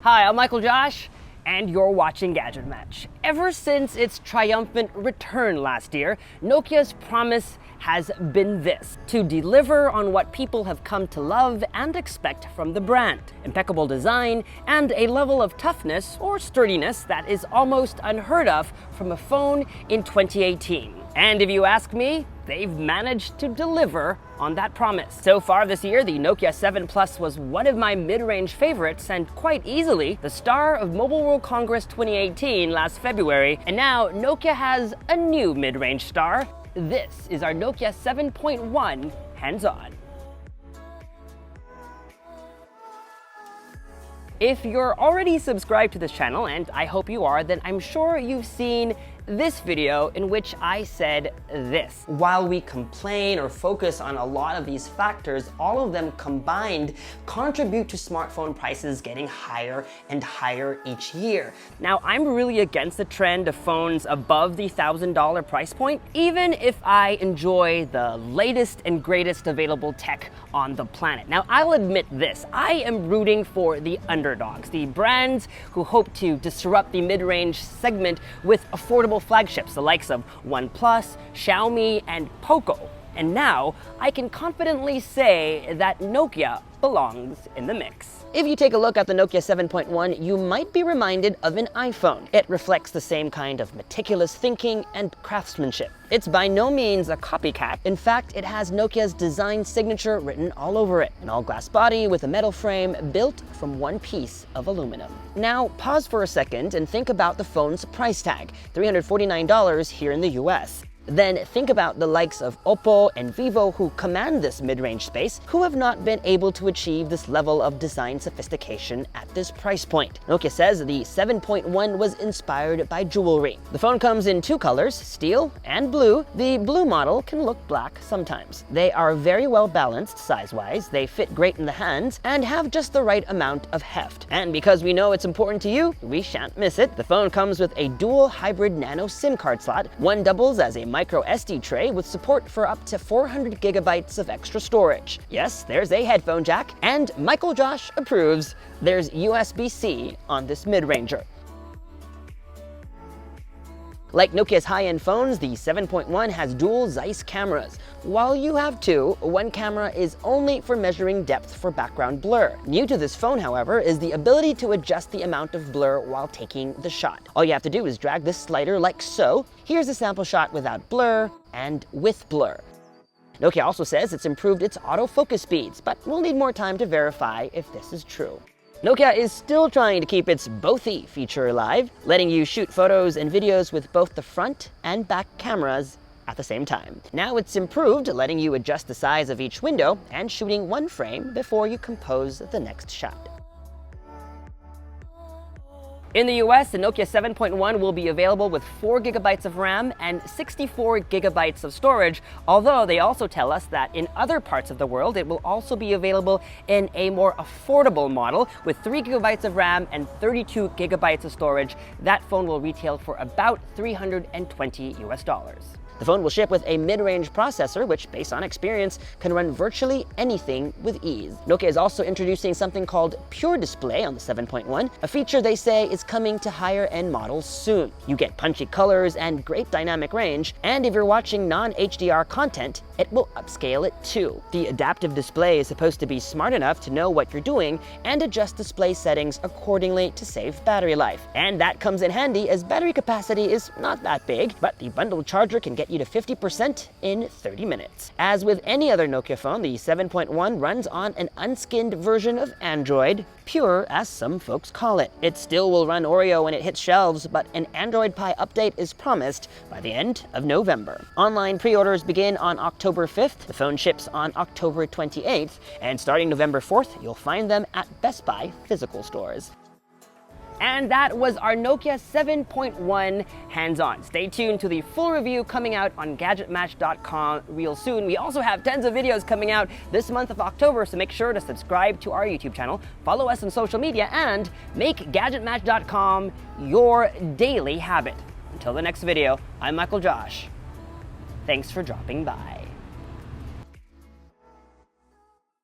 Hi, I'm Michael Josh, and you're watching GadgetMatch. Ever since its triumphant return last year, Nokia's promise has been this: to deliver on what people have come to love and expect from the brand. Impeccable design and a level of toughness or sturdiness that is almost unheard of from a phone in 2018. And if you ask me, they've managed to deliver on that promise. So far this year, the Nokia 7 Plus was one of my mid-range favorites and quite easily the star of Mobile World Congress 2018 last February. And now Nokia has a new mid-range star. This is our Nokia 7.1 hands-on. If you're already subscribed to this channel, and I hope you are, then I'm sure you've seen this video in which I said this: while we complain or focus on a lot of these factors, all of them combined contribute to smartphone prices getting higher and higher each year. Now, I'm really against the trend of phones above the $1,000 price point, even if I enjoy the latest and greatest available tech on the planet. Now, I'll admit this: I am rooting for the underdogs, the brands who hope to disrupt the mid-range segment with affordable flagships, the likes of OnePlus, Xiaomi, and Poco. And now I can confidently say that Nokia belongs in the mix. If you take a look at the Nokia 7.1, you might be reminded of an iPhone. It reflects the same kind of meticulous thinking and craftsmanship. It's by no means a copycat. In fact, it has Nokia's design signature written all over it. An all-glass body with a metal frame built from one piece of aluminum. Now, pause for a second and think about the phone's price tag, $349 here in the US. Then think about the likes of Oppo and Vivo, who command this mid-range space, who have not been able to achieve this level of design sophistication at this price point. Nokia says the 7.1 was inspired by jewelry. The phone comes in two colors, steel and blue. The blue model can look black sometimes. They are very well balanced size-wise, they fit great in the hands, and have just the right amount of heft. And because we know it's important to you, we shan't miss it. The phone comes with a dual hybrid nano SIM card slot. One doubles as a micro SD tray with support for up to 400 gigabytes of extra storage. Yes, there's a headphone jack, and Michael Josh approves, there's USB-C on this mid-ranger. Like Nokia's high-end phones, the 7.1 has dual Zeiss cameras. While you have two, one camera is only for measuring depth for background blur. New to this phone, however, is the ability to adjust the amount of blur while taking the shot. All you have to do is drag this slider like so. Here's a sample shot without blur and with blur. Nokia also says it's improved its autofocus speeds, but we'll need more time to verify if this is true. Nokia is still trying to keep its Bothy feature alive, letting you shoot photos and videos with both the front and back cameras at the same time. Now it's improved, letting you adjust the size of each window and shooting one frame before you compose the next shot. In the US, the Nokia 7.1 will be available with 4 gigabytes of RAM and 64 gigabytes of storage, although they also tell us that in other parts of the world it will also be available in a more affordable model with 3 gigabytes of RAM and 32 gigabytes of storage. That phone will retail for about $320 US. The phone will ship with a mid-range processor, which, based on experience, can run virtually anything with ease. Nokia is also introducing something called Pure Display on the 7.1, a feature they say is coming to higher-end models soon. You get punchy colors and great dynamic range, and if you're watching non-HDR content, it will upscale it too. The adaptive display is supposed to be smart enough to know what you're doing and adjust display settings accordingly to save battery life. And that comes in handy as battery capacity is not that big, but the bundled charger can get you to 50% in 30 minutes. As with any other Nokia phone, the 7.1 runs on an unskinned version of Android, Pure as some folks call it. It still will run Oreo when it hits shelves, but an Android Pie update is promised by the end of November. Online pre-orders begin on October 5th, the phone ships on October 28th, and starting November 4th, you'll find them at Best Buy physical stores. And that was our Nokia 7.1 hands-on. Stay tuned to the full review coming out on GadgetMatch.com real soon. We also have tons of videos coming out this month of October, so make sure to subscribe to our YouTube channel, follow us on social media, and make GadgetMatch.com your daily habit. Until the next video, I'm Michael Josh. Thanks for dropping by.